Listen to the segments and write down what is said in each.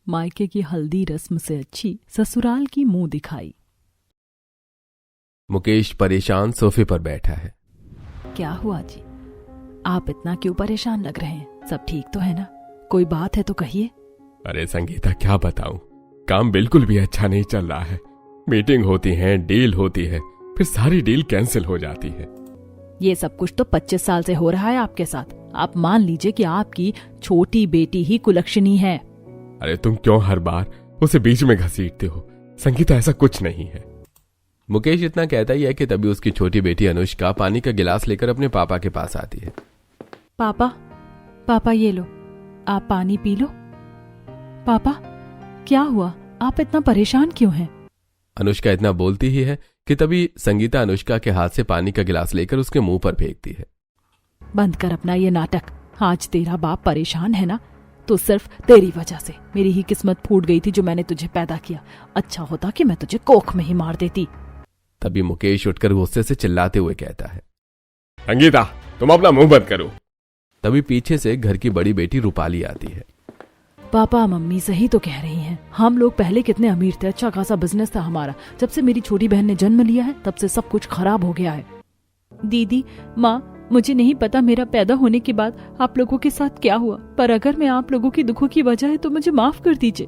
मायके की हल्दी रस्म से अच्छी ससुराल की मुंह दिखाई। मुकेश परेशान सोफे पर बैठा है। क्या हुआ जी, आप इतना क्यों परेशान लग रहे हैं? सब ठीक तो है ना? कोई बात है तो कहिए। अरे संगीता, क्या बताऊं, काम बिल्कुल भी अच्छा नहीं चल रहा है। मीटिंग होती है, डील होती है, फिर सारी डील कैंसिल हो जाती है। ये सब कुछ तो 25 साल से हो रहा है आपके साथ। आप मान लीजिए कि आपकी छोटी बेटी ही कुलक्षणी है। अरे तुम क्यों हर बार उसे बीच में घसीटते हो? संगीता, ऐसा कुछ नहीं है। मुकेश इतना कहता ही है कि तभी उसकी छोटी बेटी अनुष्का पानी का गिलास लेकर अपने पापा के पास आती है। पापा, पापा ये लो, आप पानी पी लो। पापा, क्या हुआ? आप इतना परेशान क्यों हैं? अनुष्का इतना बोलती ही है कि तभी संगीता अनुष्का के हाथ से पानी का गिलास लेकर उसके मुंह पर फेंकती है। बंद कर अपना ये नाटक। आज तेरा बाप परेशान है ना, तो सिर्फ तेरी वजह से मेरी ही किस्मत फूट गई थी जो मैंने तुझे पैदा किया। अच्छा होता कि मैं तुझे कोख में ही मार देती। तभी मुकेश उठकर गुस्से से चिल्लाते हुए कहता है, संगीता, तुम अपना मुंह बंद करो। तभी पीछे से घर की बड़ी बेटी रूपाली आती है। पापा मम्मी सही तो कह रही हैं। हम लोग पहले कितने अमीर थे, अच्छा खासा बिजनेस था हमारा। जब से मेरी छोटी बहन ने जन्म लिया है तब से सब कुछ खराब हो गया है। दीदी, माँ, मुझे नहीं पता मेरा पैदा होने के बाद आप लोगों के साथ क्या हुआ, पर अगर मैं आप लोगों की दुखों की वजह है तो मुझे माफ कर दीजिए।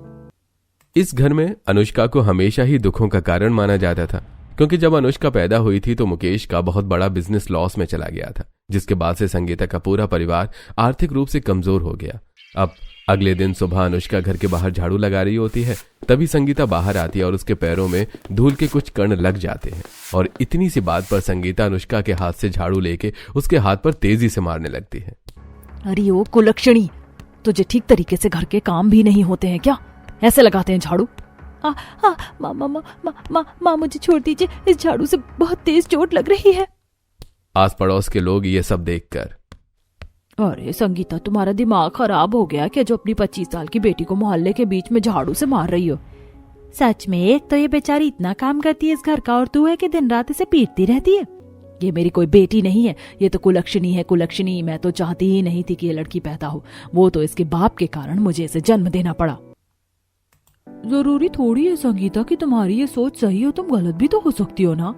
इस घर में अनुष्का को हमेशा ही दुखों का कारण माना जाता था, क्योंकि जब अनुष्का पैदा हुई थी तो मुकेश का बहुत बड़ा बिजनेस लॉस में चला गया था, जिसके बाद से संगीता का पूरा परिवार आर्थिक रूप से कमजोर हो गया। अब अगले दिन सुबह अनुष्का घर के बाहर झाड़ू लगा रही होती है, तभी संगीता बाहर आती है और उसके पैरों में धूल के कुछ कण लग जाते हैं। और इतनी सी बात पर संगीता अनुष्का के हाथ से झाड़ू लेके उसके हाथ पर तेजी से मारने लगती है। अरे ओ कुलक्षणी, तुझे ठीक तरीके से घर के काम भी नहीं होते हैं क्या? ऐसे लगाते हैं झाड़ू? माँ मुझे छोड़ दीजिए, इस झाड़ू से बहुत तेज चोट लग रही है। आस पड़ोस के लोग ये सब देखकर, अरे संगीता, तुम्हारा दिमाग खराब हो गया क्या जो अपनी 25 साल की बेटी को मोहल्ले के बीच में झाड़ू से मार रही हो? सच में, एक तो ये बेचारी इतना काम करती है इस घर का, और तू है कि दिन रात इसे पीटती रहती है। ये मेरी कोई बेटी नहीं है, ये तो कुलक्षणी है। कुलक्षणी, मैं तो चाहती ही नहीं थी कि ये लड़की पैदा हो, वो तो इसके बाप के कारण मुझे इसे जन्म देना पड़ा। जरूरी थोड़ी है संगीता कि तुम्हारी ये सोच सही हो, तुम गलत भी तो हो सकती हो ना।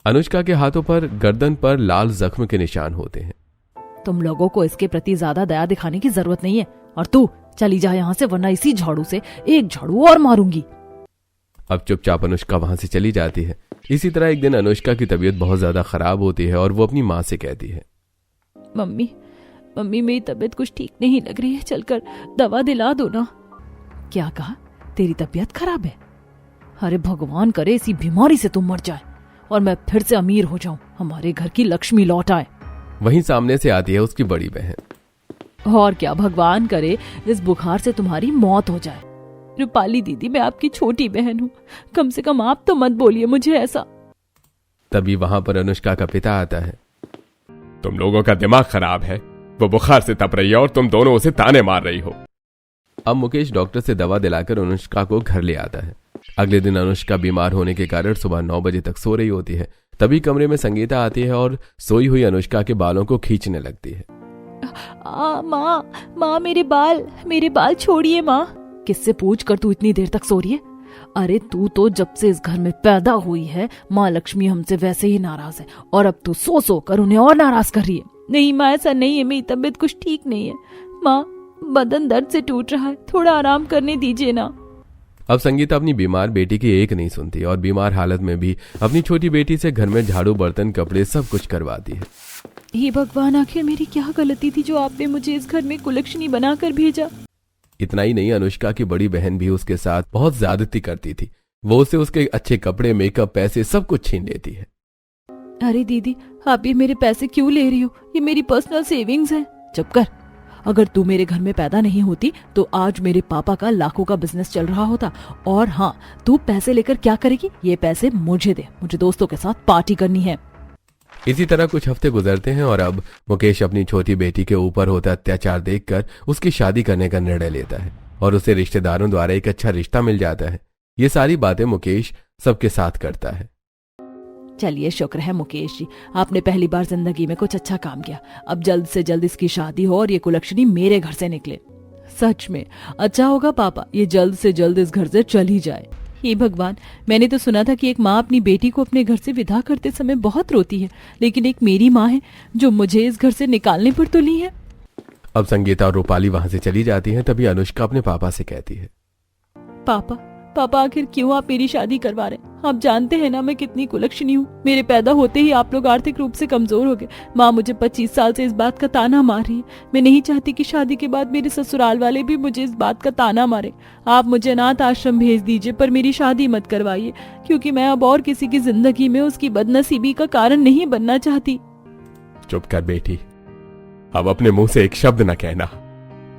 अनुष्का के हाथों पर गर्दन पर लाल जख्म के निशान होते हैं। तुम लोगों को इसके प्रति ज्यादा दया दिखाने की जरूरत नहीं है, और तू चली जा यहाँ से, वरना इसी झाड़ू से एक झाड़ू और मारूंगी। अब चुपचाप अनुष्का वहां से चली जाती है। इसी तरह एक दिन अनुष्का की तबीयत बहुत ज्यादा खराब होती है और वो अपनी माँ से कहती है, मम्मी मेरी तबीयत कुछ ठीक नहीं लग रही है, चलकर दवा दिला दो ना। क्या कहा? तेरी तबीयत खराब है? अरे भगवान करे इसी बीमारी से तुम मर जाए और मैं फिर से अमीर हो जाऊं, हमारे घर की लक्ष्मी लौट आए। वहीं सामने से आती है उसकी बड़ी बहन। और क्या, भगवान करे इस बुखार से तुम्हारी मौत हो जाए। रूपाली दीदी, मैं आपकी छोटी बहन हूँ, कम से कम आप तो मत बोलिए मुझे ऐसा। तभी वहां पर अनुष्का का पिता आता है। तुम लोगों का दिमाग खराब है, वो बुखार से तप रही है और तुम दोनों उसे ताने मार रही हो। अब मुकेश डॉक्टर से दवा दिलाकर अनुष्का को घर ले आता है। अगले दिन अनुष्का बीमार होने के कारण सुबह 9 बजे तक सो रही होती है। तभी कमरे में संगीता आती है और सोई हुई अनुष्का के बालों को खींचने लगती है। माँ मेरे बाल छोड़िए माँ। किससे पूछ कर तू इतनी देर तक सो रही है? अरे तू तो जब से इस घर में पैदा हुई है, माँ लक्ष्मी हमसे वैसे ही नाराज है, और अब तू सो कर उन्हें और नाराज कर रही है। नहीं माँ, ऐसा नहीं है, मेरी तबीयत कुछ ठीक नहीं है माँ, बदन दर्द से टूट रहा है, थोड़ा आराम करने दीजिए ना। अब संगीता अपनी बीमार बेटी की एक नहीं सुनती और बीमार हालत में भी अपनी छोटी बेटी से घर में झाड़ू, बर्तन, कपड़े सब कुछ करवाती है। हे भगवान, आखिर मेरी क्या गलती थी जो आपने मुझे इस घर में कुलक्षणी बनाकर भेजा? इतना ही नहीं, अनुष्का की बड़ी बहन भी उसके साथ बहुत ज्यादती करती थी। वो उसे उसके अच्छे कपड़े, मेकअप, पैसे सब कुछ छीन लेती है। अरे दीदी, आप ये मेरे पैसे क्यों ले रही हो? ये मेरी पर्सनल सेविंग्स है। चुप कर। अगर तू मेरे घर में पैदा नहीं होती तो आज मेरे पापा का लाखों का बिजनेस चल रहा होता। और हाँ, तू पैसे लेकर क्या करेगी? ये पैसे मुझे दे, मुझे दोस्तों के साथ पार्टी करनी है। इसी तरह कुछ हफ्ते गुजरते हैं और अब मुकेश अपनी छोटी बेटी के ऊपर होता अत्याचार देखकर उसकी शादी करने का निर्णय लेता है और उसे रिश्तेदारों द्वारा एक अच्छा रिश्ता मिल जाता है। ये सारी बातें मुकेश सबके साथ करता है। चलिए, शुक्र है मुकेश जी, आपने पहली बार जिंदगी में कुछ अच्छा काम किया। अब जल्द से जल्द इसकी शादी हो और ये कुलक्षणी मेरे घर से निकले। सच में अच्छा होगा पापा ये जल्द से जल्द इस घर से चली जाए। हे भगवान, मैंने तो सुना था कि एक माँ अपनी बेटी को अपने घर से विदा करते समय बहुत रोती है, लेकिन एक मेरी माँ है जो मुझे इस घर से निकालने पर तुली है। अब संगीता और रूपाली वहां से चली जाती हैं। तभी अनुष्का अपने पापा से कहती है, पापा पापा आखिर क्यों आप मेरी शादी करवा रहे हैं? आप जानते हैं ना मैं कितनी कुलक्षणी हूँ। मेरे पैदा होते ही आप लोग आर्थिक रूप से कमजोर हो गए। माँ मुझे 25 साल से इस बात का ताना मार रही है। मैं नहीं चाहती कि शादी के बाद मेरे ससुराल वाले भी मुझे इस बात का ताना मारे। आप मुझे अनाथ आश्रम भेज दीजिए, पर मेरी शादी मत करवाइए, क्योंकि मैं अब और किसी की जिंदगी में उसकी बदनसीबी का कारण नहीं बनना चाहती। चुप कर बेटी, अब अपने मुंह से एक शब्द न कहना।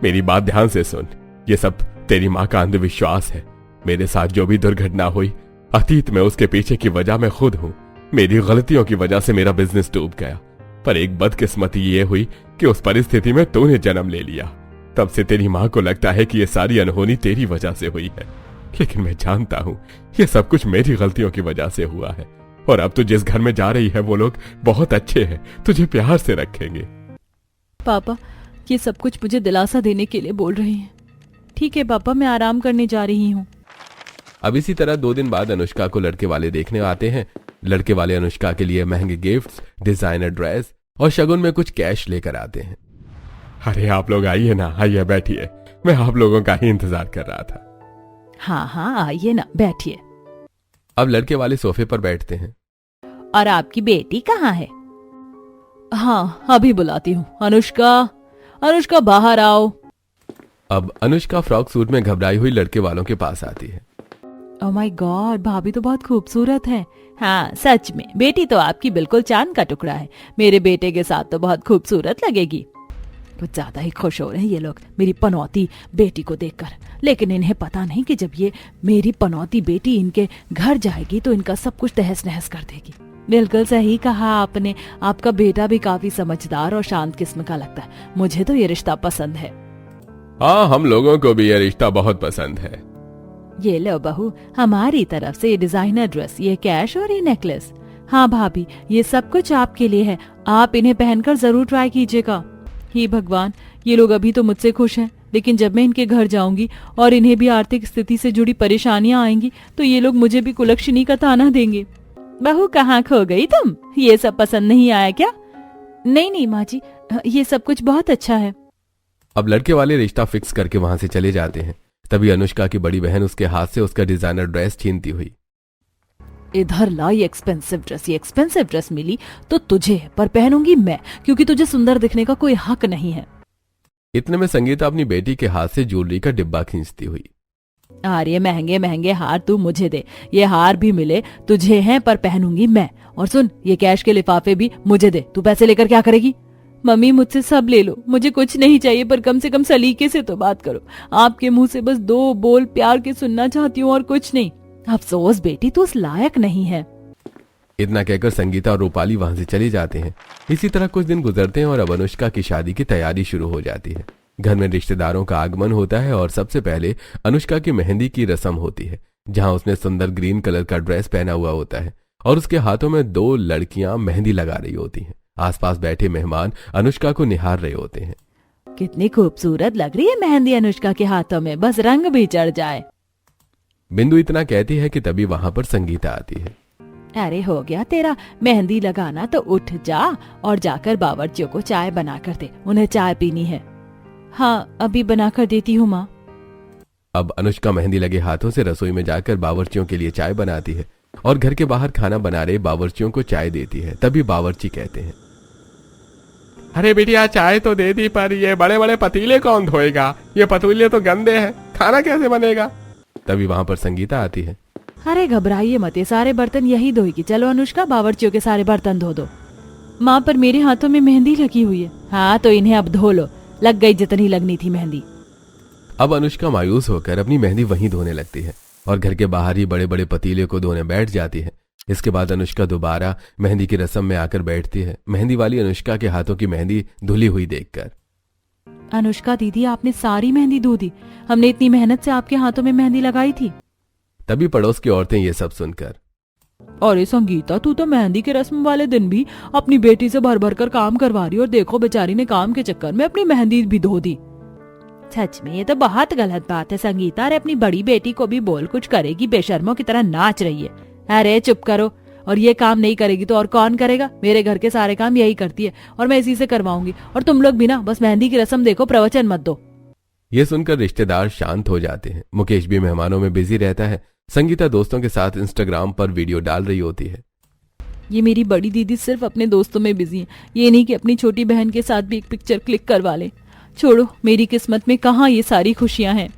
मेरी बात ध्यान से सुन। ये सब तेरी माँ का अंधविश्वास है। मेरे साथ जो भी दुर्घटना हुई अतीत में, उसके पीछे की वजह मैं खुद हूं। मेरी गलतियों की वजह से मेरा बिजनेस डूब गया, पर एक बदकिस्मती ये हुई कि उस परिस्थिति में तूने जन्म ले लिया। तब से तेरी माँ को लगता है कि ये सारी अनहोनी तेरी वजह से हुई है, लेकिन मैं जानता हूं ये सब कुछ मेरी गलतियों की वजह से हुआ है। और अब तू जिस घर में जा रही है वो लोग बहुत अच्छे हैं, तुझे प्यार से रखेंगे। पापा ये सब कुछ मुझे दिलासा देने के लिए बोल रहे हैं। ठीक है पापा, मैं आराम करने जा रही हूँ। अब इसी तरह 2 दिन बाद अनुष्का को लड़के वाले देखने आते हैं। लड़के वाले अनुष्का के लिए महंगे गिफ्ट्स, डिजाइनर ड्रेस और शगुन में कुछ कैश लेकर आते हैं। अरे आप लोग आइए ना, आइए बैठिए, मैं आप लोगों का ही इंतजार कर रहा था। हाँ हाँ आइए ना, बैठिए। अब लड़के वाले सोफे पर बैठते हैं। और आपकी बेटी कहाँ है? हाँ अभी बुलाती हूँ। अनुष्का, अनुष्का बाहर आओ। अब अनुष्का फ्रॉक सूट में घबराई हुई लड़के वालों के पास आती है। ओह माय गॉड, भाभी तो बहुत खूबसूरत है। हाँ सच में, बेटी तो आपकी बिल्कुल चांद का टुकड़ा है। मेरे बेटे के साथ तो बहुत खूबसूरत लगेगी। कुछ ज्यादा ही खुश हो रहे हैं ये लोग मेरी पनौती बेटी को देखकर, लेकिन इन्हें पता नहीं कि जब ये मेरी पनौती बेटी इनके घर जाएगी तो इनका सब कुछ तहस नहस कर देगी। बिल्कुल सही कहा आपने, आपका बेटा भी काफी समझदार और शांत किस्म का लगता है। मुझे तो ये रिश्ता पसंद है। हाँ, हम लोगों को भी ये रिश्ता बहुत पसंद है। ये लो बहू, हमारी तरफ से ये डिजाइनर ड्रेस, ये कैश और ये नेकलेस। हाँ भाभी, ये सब कुछ आपके लिए है। आप इन्हें पहनकर जरूर ट्राई कीजिएगा। हे भगवान, ये लोग अभी तो मुझसे खुश हैं, लेकिन जब मैं इनके घर जाऊंगी और इन्हें भी आर्थिक स्थिति से जुड़ी परेशानियां आएंगी तो ये लोग मुझे भी कुलक्षणी का ताना देंगे। बहू कहाँ खो गई तुम? ये सब पसंद नहीं आया क्या? नहीं नहीं माँ जी, ये सब कुछ बहुत अच्छा है। अब लड़के वाले रिश्ता फिक्स करके वहां से चले जाते हैं। तभी अनुष्का की बड़ी बहन उसके हाथ से उसका डिजाइनर ड्रेस छीनती हुई, इधर ला ये एक्सपेंसिव ड्रेस। ये एक्सपेंसिव ड्रेस मिली तो तुझे है, पर पहनूंगी मैं, क्योंकि तुझे सुंदर दिखने का कोई हक नहीं है। इतने में संगीता अपनी बेटी के हाथ से ज्वेलरी का डिब्बा खींचती हुई, अरे महंगे महंगे हार तू मुझे दे। ये हार भी मिले तुझे हैं, पर पहनूंगी मैं। और सुन, ये कैश के लिफाफे भी मुझे दे। तू पैसे लेकर क्या करेगी? मम्मी मुझसे सब ले लो, मुझे कुछ नहीं चाहिए, पर कम से कम सलीके से तो बात करो। आपके मुंह से बस 2 बोल प्यार के सुनना चाहती हूँ और कुछ नहीं। अफसोस बेटी, तू उस लायक नहीं है। इतना कहकर संगीता और रूपाली वहां से चले जाते हैं। इसी तरह कुछ दिन गुजरते हैं और अब अनुष्का की शादी की तैयारी शुरू हो जाती है। घर में रिश्तेदारों का आगमन होता है और सबसे पहले अनुष्का की मेहंदी की रस्म होती है, जहां उसने सुंदर ग्रीन कलर का ड्रेस पहना हुआ होता है और उसके हाथों में 2 लड़कियां मेहंदी लगा रही होती हैं। आसपास बैठे मेहमान अनुष्का को निहार रहे होते हैं। कितनी खूबसूरत लग रही है मेहंदी अनुष्का के हाथों में, बस रंग भी चढ़ जाए। बिंदु इतना कहती है कि तभी वहां पर संगीता आती है। अरे हो गया तेरा मेहंदी लगाना, तो उठ जा और जाकर बावर्चियों को चाय बना कर दे, उन्हें चाय पीनी है। हाँ अभी बना कर देती हूँ माँ। अब अनुष्का मेहंदी लगे हाथों से रसोई में जाकर बावर्चियों के लिए चाय बनाती है और घर के बाहर खाना बना रहे बावर्चियों को चाय देती है। तभी बावर्ची कहते हैं, अरे बिटिया चाय तो दे दी, पर ये बड़े बड़े पतीले कौन धोएगा? ये पतीले तो गंदे हैं, खाना कैसे बनेगा? तभी वहां पर संगीता आती है। अरे घबराइए मत, ये सारे बर्तन यही धोएगी। चलो अनुष्का, बावर्चियों के सारे बर्तन धो दो। माँ पर मेरे हाथों में मेहंदी लगी हुई है। हाँ तो इन्हें अब धो लो, लग गई जितनी लगनी थी मेहंदी। अब अनुष्का मायूस होकर अपनी मेहंदी वहीं धोने लगती है और घर के बाहर ही बड़े बड़े पतीले को धोने बैठ जाती है। इसके बाद अनुष्का दोबारा मेहंदी की रस्म में आकर बैठती है, मेहंदी वाली अनुष्का के हाथों की मेहंदी धुली हुई देखकर। अनुष्का दीदी, आपने सारी मेहंदी धो दी। हमने इतनी मेहनत से आपके हाथों में मेहंदी लगाई थी। तभी पड़ोस की औरतें ये सब सुनकर, अरे संगीता, तू तो मेहंदी के रस्म वाले दिन भी अपनी बेटी से भर भर कर काम करवा रही, और देखो बेचारी ने काम के चक्कर में अपनी मेहंदी भी धो दी। सच में ये तो बहुत गलत बात है संगीता। अरे अपनी बड़ी बेटी को भी बोल, कुछ करेगी बेशर्मों की तरह नाच रही है। अरे चुप करो। और ये काम नहीं करेगी तो और कौन करेगा? मेरे घर के सारे काम यही करती है और मैं इसी से करवाऊंगी। और तुम लोग भी ना बस मेहंदी की रस्म देखो, प्रवचन मत दो। ये सुनकर रिश्तेदार शांत हो जाते हैं। मुकेश भी मेहमानों में बिजी रहता है। संगीता दोस्तों के साथ इंस्टाग्राम पर वीडियो डाल रही होती है। ये मेरी बड़ी दीदी सिर्फ अपने दोस्तों में बिजी है, ये नहीं कि अपनी छोटी बहन के साथ भी एक पिक्चर क्लिक करवा ले। छोड़ो, मेरी किस्मत में कहाँ ये सारी खुशियां हैं।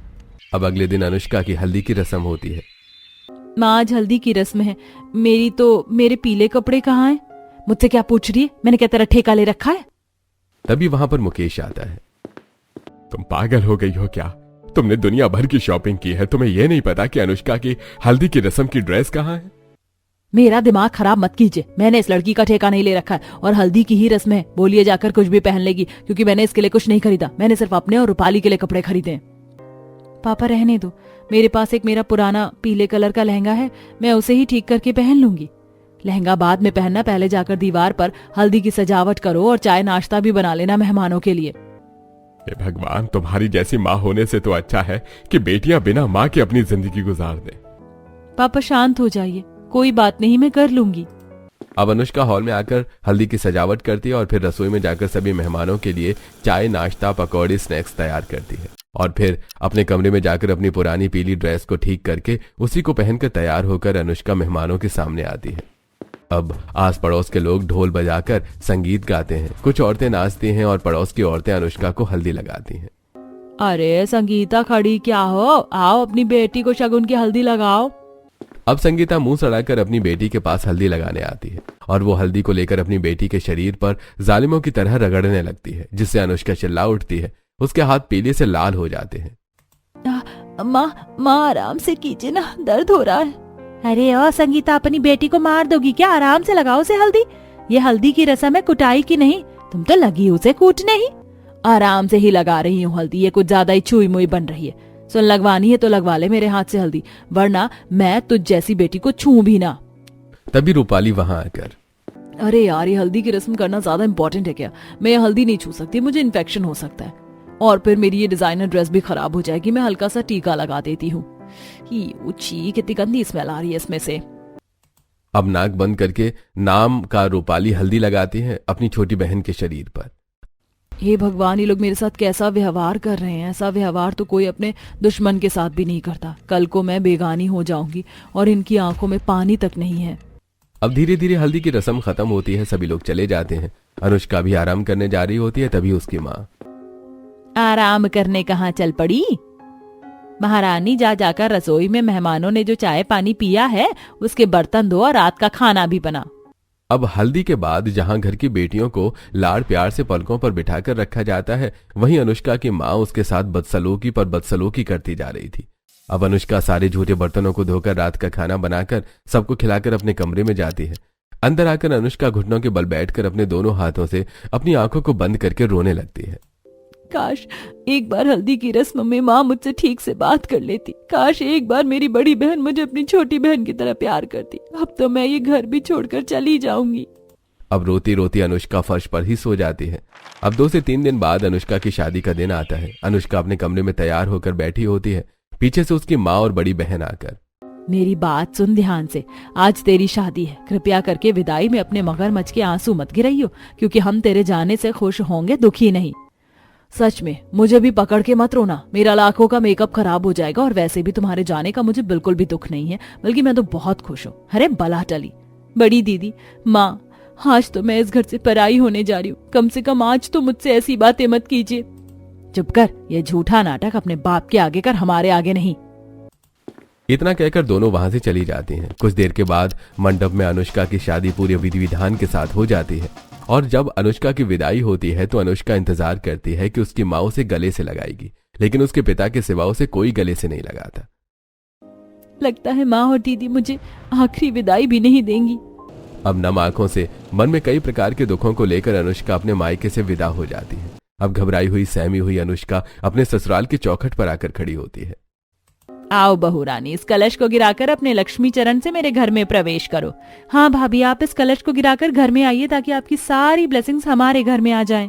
अब अगले दिन अनुष्का की हल्दी की रस्म होती है। माँ आज हल्दी की रस्म है, मेरे पीले कपड़े कहाँ हैं? मुझसे क्या पूछ रही है? मैंने क्या तेरा ठेका ले रखा है? तभी वहां पर मुकेश आता है। तुम पागल हो गई हो क्या? तुमने दुनिया भर की शॉपिंग की है, तुम्हें यह नहीं पता कि अनुष्का की हल्दी की रस्म की ड्रेस कहाँ है? मेरा दिमाग खराब मत कीजिए। मैंने इस लड़की का ठेका नहीं ले रखा है और हल्दी की ही रस्म है। बोलिए जाकर कुछ भी पहन लेगी, क्योंकि मैंने इसके लिए कुछ नहीं खरीदा। मैंने सिर्फ अपने और रूपाली के लिए कपड़े खरीदे। पापा रहने दो, मेरे पास एक मेरा पुराना पीले कलर का लहंगा है, मैं उसे ही ठीक करके पहन लूंगी। लहंगा बाद में पहनना, पहले जाकर दीवार पर हल्दी की सजावट करो और चाय नाश्ता भी बना लेना मेहमानों के लिए। हे भगवान, तुम्हारी जैसी माँ होने से तो अच्छा है कि बेटियां बिना माँ के अपनी जिंदगी गुजार दें। पापा शांत हो जाइए, कोई बात नहीं, मैं कर लूंगी। अब अनुष्का हॉल में आकर हल्दी की सजावट करती है और फिर रसोई में जाकर सभी मेहमानों के लिए चाय नाश्ता पकौड़ी स्नैक्स तैयार करती है। और फिर अपने कमरे में जाकर अपनी पुरानी पीली ड्रेस को ठीक करके उसी को पहनकर तैयार होकर अनुष्का मेहमानों के सामने आती है। अब आस पड़ोस के लोग ढोल बजाकर संगीत गाते हैं, कुछ औरतें नाचती हैं और पड़ोस की औरतें अनुष्का को हल्दी लगाती हैं। अरे संगीता खड़ी क्या हो, आओ अपनी बेटी को शगुन की हल्दी लगाओ। अब संगीता मुंह सड़ाकर अपनी बेटी के पास हल्दी लगाने आती है और वो हल्दी को लेकर अपनी बेटी के शरीर पर जालिमों की तरह रगड़ने लगती है, जिससे अनुष्का चिल्ला उठती है। उसके हाथ पीले से लाल हो जाते हैं। माँ आराम से कीजिए ना, दर्द हो रहा है। अरे ओ संगीता, अपनी बेटी को मार दोगी क्या? आराम से लगाओ उसे हल्दी। ये हल्दी की रस्म है, कुटाई की नहीं। तुम तो लगी उसे कूटने ही। आराम से ही लगा रही हूँ हल्दी, ये कुछ ज्यादा ही छुई मुई बन रही है। सुन, लगवानी है तो लगवा ले मेरे हाथ से हल्दी, वरना मैं तुझ जैसी बेटी को छू भी ना। तभी रूपाली वहां आकर, अरे यार, ये हल्दी की रस्म करना ज्यादा इम्पोर्टेंट है क्या? मैं ये हल्दी नहीं छू सकती, मुझे इन्फेक्शन हो सकता है और फिर मेरी ये डिजाइनर ड्रेस भी खराब हो जाएगी। मैं हल्का सा टीका लगा देती हूँ। कितनी गंदी स्मेल आ रही है इसमें से। अब नाक बंद करके नाम का रूपाली हल्दी लगाती है अपनी छोटी बहन के शरीर पर। हे भगवान, ये लोग मेरे साथ कैसा व्यवहार कर रहे हैं? ऐसा व्यवहार तो कोई अपने दुश्मन के साथ भी नहीं करता। कल को मैं बेगानी हो जाऊंगी और इनकी आंखों में पानी तक नहीं है। अब धीरे धीरे हल्दी की रस्म खत्म होती है, सभी लोग चले जाते हैं। अनुष्का भी आराम करने जा रही होती है, तभी उसकी माँ, आराम करने कहाँ चल पड़ी? महारानी, जा जाकर रसोई में मेहमानों ने जो चाय पानी पिया है उसके बर्तन धो और रात का खाना भी बना। अब हल्दी के बाद जहां घर की बेटियों को लाड़ प्यार से पलकों पर बिठाकर रखा जाता है, वहीं अनुष्का की माँ उसके साथ बदसलूकी पर बदसलूकी करती जा रही थी। अब अनुष्का सारे झूठे बर्तनों को धोकर रात का खाना बनाकर सबको खिलाकर अपने कमरे में जाती है। अंदर आकर अनुष्का घुटनों के बल बैठकर अपने दोनों हाथों से अपनी आंखों को बंद करके रोने लगती है। काश एक बार हल्दी की रस्म में माँ मुझसे ठीक से बात कर लेती। काश एक बार मेरी बड़ी बहन मुझे अपनी छोटी बहन की तरह प्यार करती। अब तो मैं ये घर भी छोड़कर चली जाऊंगी। अब रोती रोती अनुष्का फर्श पर ही सो जाती है। अब 2 से 3 दिन बाद अनुष्का की शादी का दिन आता है। अनुष्का अपने कमरे में तैयार होकर बैठी होती है, पीछे से उसकी माँ और बड़ी बहन आकर, मेरी बात सुन ध्यान से, आज तेरी शादी है, कृपया करके विदाई में अपने मगरमच्छ के आंसू मत गिराइयो, क्योंकि हम तेरे जाने से खुश होंगे, दुखी नहीं। सच में मुझे भी पकड़ के मत रोना, मेरा लाखों का मेकअप खराब हो जाएगा और वैसे भी तुम्हारे जाने का मुझे बिल्कुल भी दुख नहीं है, बल्कि मैं तो बहुत खुश हूँ। अरे बला टली। बड़ी दीदी, माँ, आज तो मैं इस घर से पराई होने जा रही हूँ, कम से कम आज तो मुझसे ऐसी बातें मत कीजिए। चुप कर, ये झूठा नाटक अपने बाप के आगे कर, हमारे आगे नहीं। इतना कहकर दोनों वहां से चली जाती हैं। कुछ देर के बाद मंडप में अनुष्का की शादी पूरे विधि विधान के साथ हो जाती है और जब अनुष्का की विदाई होती है तो अनुष्का इंतजार करती है कि उसकी माँ उसे गले से लगाएगी, लेकिन उसके पिता के सिवा उसे कोई गले से नहीं लगाता। लगता है माँ और दीदी मुझे आखिरी विदाई भी नहीं देंगी। अब नम आंखों से मन में कई प्रकार के दुखों को लेकर अनुष्का अपने मायके से विदा हो जाती है। अब घबराई हुई सहमी हुई अनुष्का अपने ससुराल की चौखट पर आकर खड़ी होती है। आओ बहू रानी, इस कलश को गिराकर अपने लक्ष्मी चरण से मेरे घर में प्रवेश करो। हाँ भाभी, आप इस कलश को गिराकर घर में आइए ताकि आपकी सारी ब्लेसिंग्स हमारे घर में आ जाएं।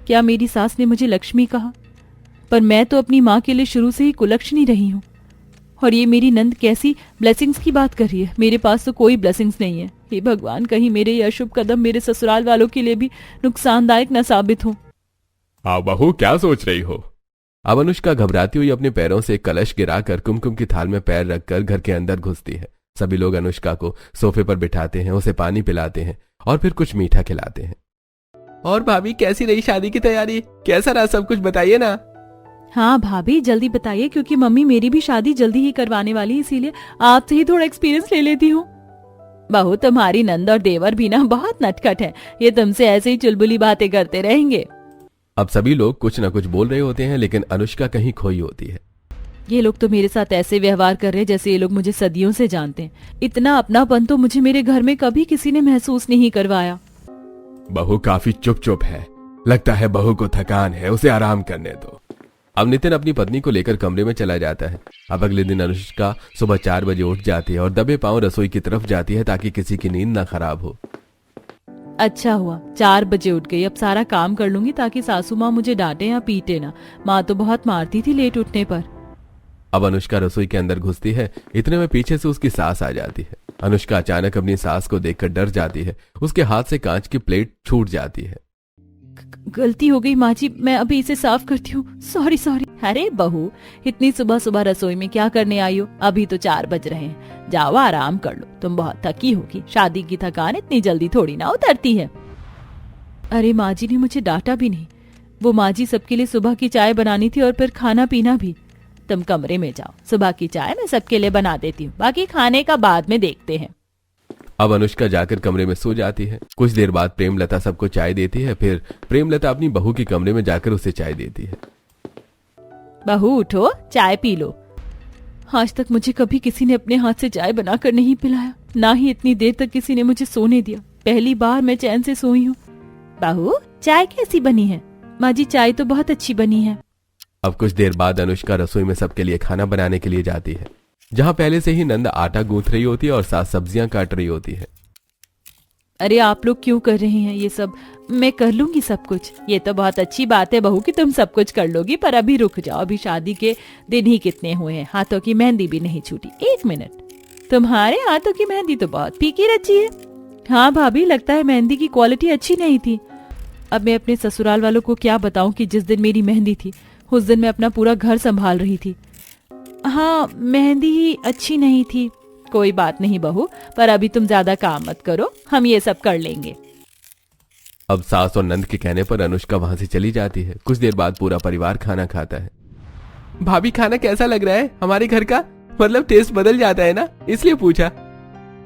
क्या मेरी सास ने मुझे लक्ष्मी कहा? पर मैं तो अपनी माँ के लिए शुरू से ही कुलक्षणी रही हूँ। और ये मेरी नंद कैसी ब्लेसिंग्स की बात कर रही है। मेरे पास तो कोई ब्लेसिंग्स नहीं है। हे भगवान, कहीं मेरे ये अशुभ कदम मेरे ससुराल वालों के लिए भी नुकसानदायक न साबित हो। हाँ बहू, क्या सोच रही हो? अब अनुष्का घबराती हुई अपने पैरों से कलश गिराकर कुमकुम की थाल में पैर रखकर घर के अंदर घुसती है। सभी लोग अनुष्का को सोफे पर बिठाते हैं, उसे पानी पिलाते हैं और फिर कुछ मीठा खिलाते हैं। और भाभी, कैसी रही शादी की तैयारी? कैसा रहा सब कुछ, बताइए ना। हाँ भाभी, जल्दी बताइए, क्योंकि मम्मी मेरी भी शादी जल्दी ही करवाने वाली है, इसीलिए आपसे ही थोड़ा एक्सपीरियंस ले लेती हूँ। बहू, तुम्हारी नंद और देवर भी ना बहुत नटखट है। ये तुमसे ऐसे ही चुलबुली बातें करते रहेंगे। अब सभी लोग कुछ न कुछ बोल रहे होते हैं, लेकिन अनुष्का कहीं खोई होती है। ये लोग तो मेरे साथ ऐसे व्यवहार कर रहे हैं जैसे ये लोग मुझे सदियों से जानते हैं। इतना अपनापन तो मुझे मेरे घर में कभी किसी ने महसूस नहीं करवाया। बहू काफी चुप चुप है, लगता है बहू को थकान है, उसे आराम करने दो। अब नितिन अपनी पत्नी को लेकर कमरे में चला जाता है। अब अगले दिन अनुष्का सुबह 4 बजे उठ जाती है और दबे पांव रसोई की तरफ जाती है ताकि किसी की नींद ना खराब हो। अच्छा हुआ 4 बजे उठ गई। अब सारा काम कर लूंगी ताकि सासू माँ मुझे डांटे या पीटे ना। माँ तो बहुत मारती थी लेट उठने पर। अब अनुष्का रसोई के अंदर घुसती है, इतने में पीछे से उसकी सास आ जाती है। अनुष्का अचानक अपनी सास को देखकर डर जाती है। उसके हाथ से कांच की प्लेट छूट जाती है। गलती हो गई माँ जी, मैं अभी इसे साफ करती हूँ। Sorry sorry. अरे बहू, इतनी सुबह सुबह रसोई में क्या करने आई हो? अभी तो 4 बज रहे हैं, जाओ आराम कर लो। तुम बहुत थकी होगी, शादी की थकान इतनी जल्दी थोड़ी ना उतरती है। अरे माँ जी ने मुझे डांटा भी नहीं। वो माँ जी सबके लिए सुबह की चाय बनानी थी और फिर खाना पीना भी। तुम कमरे में जाओ, सुबह की चाय मैं सबके लिए बना देती हूँ, बाकी खाने का बाद में देखते हैं। अब अनुष्का जाकर कमरे में सो जाती है। कुछ देर बाद प्रेमलता सबको चाय देती है। फिर प्रेमलता अपनी बहू के कमरे में जाकर उसे चाय देती है। बहू उठो, चाय पी लो। आज तक मुझे कभी किसी ने अपने हाथ से चाय बनाकर नहीं पिलाया, ना ही इतनी देर तक किसी ने मुझे सोने दिया। पहली बार मैं चैन से सोई हूँ। बहू, चाय कैसी बनी है? माँ जी, चाय तो बहुत अच्छी बनी है। अब कुछ देर बाद अनुष्का रसोई में सबके लिए खाना बनाने के लिए जाती है, जहाँ पहले से ही नंद आटा गूंथ रही होती है और साथ सब्जियां काट रही होती है। अरे आप लोग क्यों कर रहे हैं ये सब? मैं कर लूंगी सब कुछ। ये तो बहुत अच्छी बात है बहू कि तुम सब कुछ कर लोगी, पर अभी रुक जाओ। अभी शादी के दिन ही कितने हुए हैं, हाथों की मेहंदी भी नहीं छूटी। 1 मिनट। तुम्हारे हाथों की मेहंदी तो बहुत फीकी रची है। हाँ भाभी, लगता है मेहंदी की क्वालिटी अच्छी नहीं थी। अब मैं अपने ससुराल वालों को क्या बताऊं कि जिस दिन मेरी मेहंदी थी उस दिन मैं अपना पूरा घर संभाल रही थी। हाँ, मेहंदी ही अच्छी नहीं थी। कोई बात नहीं बहू, पर अभी तुम ज्यादा काम मत करो, हम ये सब कर लेंगे। अब सास और नंद के कहने पर अनुष्का वहां से चली जाती है। कुछ देर बाद पूरा परिवार खाना खाता है। भाभी, खाना कैसा लग रहा है हमारे घर का? मतलब टेस्ट बदल जाता है ना, इसलिए पूछा।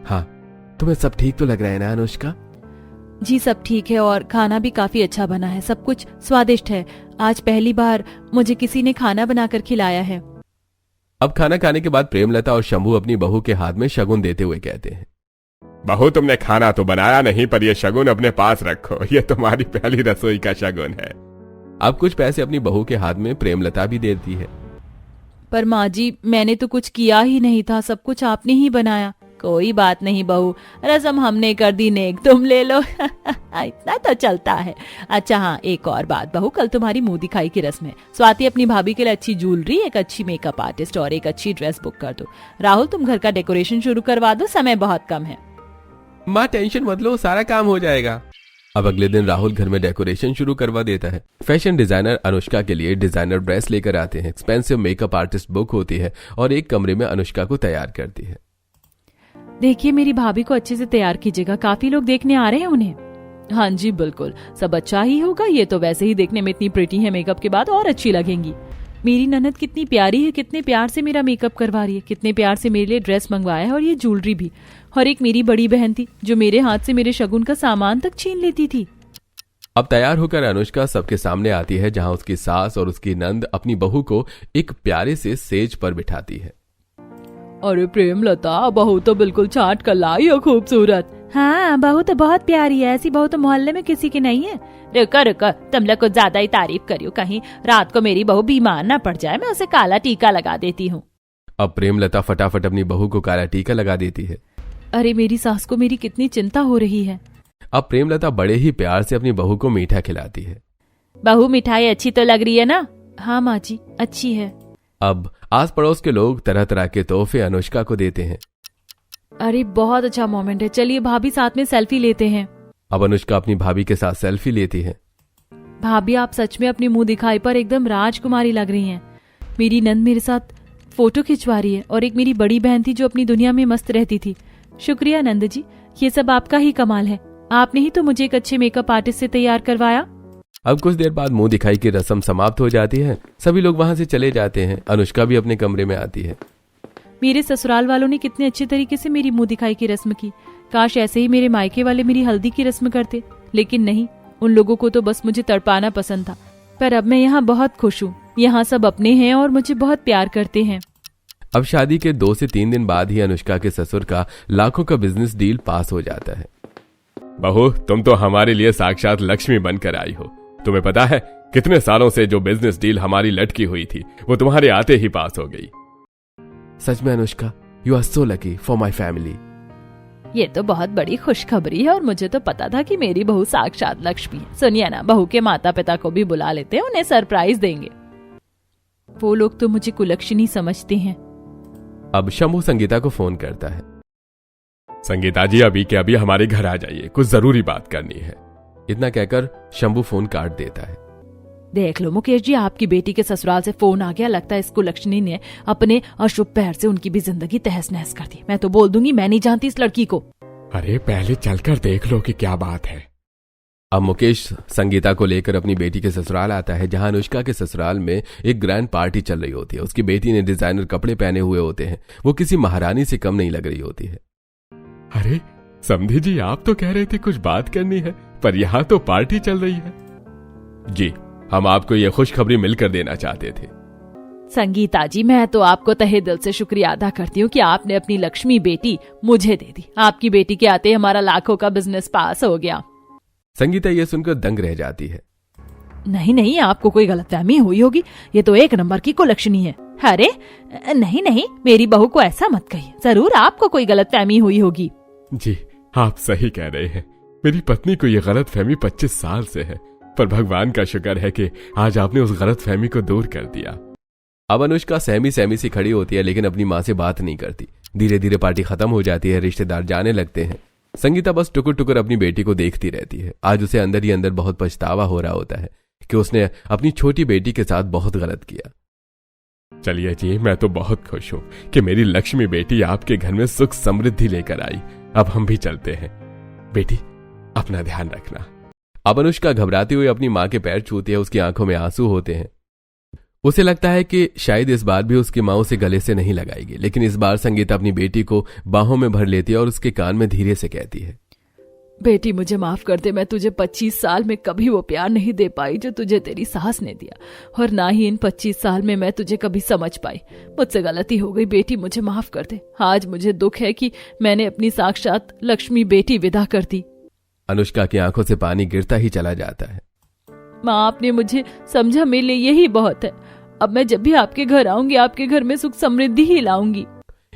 हाँ, तुम्हें सब ठीक तो लग रहा है ना अनुष्का? जी सब ठीक है, और खाना भी काफी अच्छा बना है। सब कुछ स्वादिष्ट है। आज पहली बार मुझे किसी ने खाना बनाकर खिलाया है। अब खाना खाने के बाद प्रेमलता और शंभू अपनी बहू के हाथ में शगुन देते हुए कहते हैं, बहू, तुमने खाना तो बनाया नहीं, पर यह शगुन अपने पास रखो, यह तुम्हारी पहली रसोई का शगुन है। अब कुछ पैसे अपनी बहू के हाथ में प्रेमलता भी देती है। पर माँ जी, मैंने तो कुछ किया ही नहीं था, सब कुछ आपने ही बनाया। कोई बात नहीं बहू, रस्म हमने कर दी, नेक तुम ले लो। इतना तो चलता है। अच्छा हाँ, एक और बात बहू, कल तुम्हारी मुंह दिखाई की रस्म है। स्वाति अपनी भाभी के लिए अच्छी ज्वेलरी, एक अच्छी मेकअप आर्टिस्ट और एक अच्छी ड्रेस बुक कर दो। राहुल, तुम घर का डेकोरेशन शुरू करवा दो, समय बहुत कम है। माँ टेंशन मत लो, सारा काम हो जाएगा। अब अगले दिन राहुल घर में डेकोरेशन शुरू करवा देता है। फैशन डिजाइनर अनुष्का के लिए डिजाइनर ड्रेस लेकर आते हैं। एक्सपेंसिव मेकअप आर्टिस्ट बुक होती है और एक कमरे में अनुष्का को तैयार करती है। देखिए, मेरी भाभी को अच्छे से तैयार कीजिएगा, काफी लोग देखने आ रहे हैं उन्हें। हाँ जी बिल्कुल, सब अच्छा ही होगा। ये तो वैसे ही देखने में इतनी प्रिटी है, मेकअप के बाद और अच्छी लगेंगी। मेरी ननद कितनी प्यारी है, कितने प्यार से मेरा मेकअप करवा रही है, कितने प्यार से मेरे लिए ड्रेस मंगवाया है और ये ज्वेलरी भी। और एक मेरी बड़ी बहन थी जो मेरे हाथ से मेरे शगुन का सामान तक छीन लेती थी। अब तैयार होकर अनुष्का सबके सामने आती है, जहां उसकी सास और उसकी नंद अपनी बहू को एक प्यारे से सेज पर बिठाती है। अरे प्रेमलता, बहू तो बिल्कुल छाट कर लाई हो, खूबसूरत। हाँ, बहू तो बहुत प्यारी है, ऐसी बहू तो मोहल्ले में किसी की नहीं है। रुको रुको, तुम लोग कुछ ज्यादा ही तारीफ करियो, कहीं रात को मेरी बहू बीमार ना पड़ जाए, मैं उसे काला टीका लगा देती हूँ। अब प्रेमलता फटाफट अपनी बहू को काला टीका लगा देती है। अरे मेरी सास को मेरी कितनी चिंता हो रही है। अब प्रेमलता बड़े ही प्यार से अपनी बहू को मीठा खिलाती है। बहू, मिठाई अच्छी तो लग रही है ना? हाँ माँ जी, अच्छी है। अब आस पड़ोस के लोग तरह तरह के तोहफे अनुष्का को देते हैं। अरे बहुत अच्छा मोमेंट है, चलिए भाभी साथ में सेल्फी लेते हैं। अब अनुष्का अपनी भाभी के साथ सेल्फी लेती है। भाभी आप सच में अपनी मुंह दिखाई पर एकदम राजकुमारी लग रही हैं। मेरी नंद मेरे साथ फोटो खिंचवा रही है और एक मेरी बड़ी बहन थी जो अपनी दुनिया में मस्त रहती थी। शुक्रिया नंद जी, ये सब आपका ही कमाल है। आपने ही तो मुझे एक अच्छे मेकअप आर्टिस्ट से तैयार करवाया। अब कुछ देर बाद मुंह दिखाई की रस्म समाप्त हो जाती है। सभी लोग वहां से चले जाते हैं। अनुष्का भी अपने कमरे में आती है। मेरे ससुराल वालों ने कितने अच्छे तरीके से मेरी मुंह दिखाई की रस्म की। काश ऐसे ही मेरे मायके वाले मेरी हल्दी की रस्म करते, लेकिन नहीं, उन लोगों को तो बस मुझे तड़पाना पसंद था। पर अब मैं यहाँ बहुत खुश हूँ। यहाँ सब अपने हैं और मुझे बहुत प्यार करते हैं। अब शादी के 2 से 3 दिन बाद ही अनुष्का के ससुर का लाखों का बिजनेस डील पास हो जाता है। बहू, तुम तो हमारे लिए साक्षात लक्ष्मी बनकर आई हो। तुम्हें पता है कितने सालों से जो बिजनेस डील हमारी लटकी हुई थी वो तुम्हारे आते ही पास हो गई। सच में Anushka, you are so lucky for my family. ये तो बहुत बड़ी खुशखबरी है और मुझे तो पता था कि मेरी बहू साक्षात लक्ष्मी है। सुनिए ना, बहू के माता पिता को भी बुला लेते हैं, उन्हें सरप्राइज देंगे। वो लोग तो मुझे कुलक्षणी समझते हैं। अब शंभू संगीता को फोन करता है। संगीता जी, अभी के अभी हमारे घर आ जाइए, कुछ जरूरी बात करनी है। इतना कहकर शंभू फोन काट देता है। देख लो मुकेश जी, आपकी बेटी के ससुराल से फोन आ गया। लगता है इस कुलक्षणी ने अपने अशुभ पैर से उनकी भी जिंदगी तहस नहस कर दी। मैं तो बोल दूंगी, मैं नहीं जानती इस लड़की को। अरे पहले चलकर देख लो कि क्या बात है। अब मुकेश संगीता को लेकर अपनी बेटी के ससुराल आता है, जहां अनुष्का के ससुराल में एक ग्रैंड पार्टी चल रही होती है। उसकी बेटी ने डिजाइनर कपड़े पहने हुए होते हैं। वो किसी महारानी से कम नहीं लग रही होती है। अरे समधी जी, आप तो कह रहे थे कुछ बात करनी है, पर यहाँ तो पार्टी चल रही है। जी, हम आपको ये खुशखबरी मिलकर देना चाहते थे। संगीता जी, मैं तो आपको तहे दिल से शुक्रिया अदा करती हूँ कि आपने अपनी लक्ष्मी बेटी मुझे दे दी। आपकी बेटी के आते हमारा लाखों का बिजनेस पास हो गया। संगीता ये सुनकर दंग रह जाती है। नहीं नहीं, आपको कोई गलतफहमी हुई होगी। ये तो एक नंबर की कुलक्षणी है। अरे नहीं नहीं, मेरी बहू को ऐसा मत कहिए। जरूर आपको कोई गलतफहमी हुई होगी। जी, आप सही कह रहे हैं। मेरी पत्नी को ये गलतफहमी 25 साल से है, पर भगवान का शुक्र है कि आज आपने उस गलतफहमी को दूर कर दिया। अब अनुष्का सहमी सहमी सी खड़ी होती है, लेकिन अपनी माँ से बात नहीं करती। धीरे धीरे पार्टी खत्म हो जाती है। रिश्तेदार जाने लगते हैं। संगीता बस टुकुर टुकुर अपनी बेटी को देखती रहती है। आज उसे अंदर ही अंदर बहुत पछतावा हो रहा होता है कि उसने अपनी छोटी बेटी के साथ बहुत गलत किया। चलिए जी, मैं तो बहुत खुश हूँ कि मेरी लक्ष्मी बेटी आपके घर में सुख समृद्धि लेकर आई। अब हम भी चलते हैं। बेटी, अपना ध्यान रखना। अब अनुष्का घबराती हुई अपनी माँ के पैर छूती है। उसकी आंखों में आंसू होते हैं। उसे लगता है कि शायद इस बार भी उसकी माँ उसे गले से नहीं लगाएगी, लेकिन इस बार संगीता अपनी बेटी को बाहों में भर लेती है और उसके कान में धीरे से कहती है, बेटी मुझे माफ कर दे। मैं तुझे 25 साल में कभी वो प्यार नहीं दे पाई जो तुझे तेरी सास ने दिया, और ना ही इन 25 साल में मैं तुझे कभी समझ पाई। मुझसे गलती हो गई बेटी, मुझे माफ कर दे। आज मुझे दुख है कि मैंने अपनी साक्षात लक्ष्मी बेटी विदा कर दी। अनुष्का की आंखों से पानी गिरता ही चला जाता है। माँ, आपने मुझे समझा, मेरे लिए यही बहुत है। अब मैं जब भी आपके घर आऊंगी, आपके घर में सुख समृद्धि ही लाऊंगी।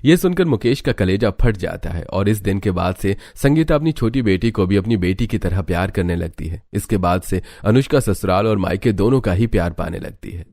ये सुनकर मुकेश का कलेजा फट जाता है और इस दिन के बाद से संगीता अपनी छोटी बेटी को भी अपनी बेटी की तरह प्यार करने लगती है। इसके बाद से अनुष्का ससुराल और मायके दोनों का ही प्यार पाने लगती है।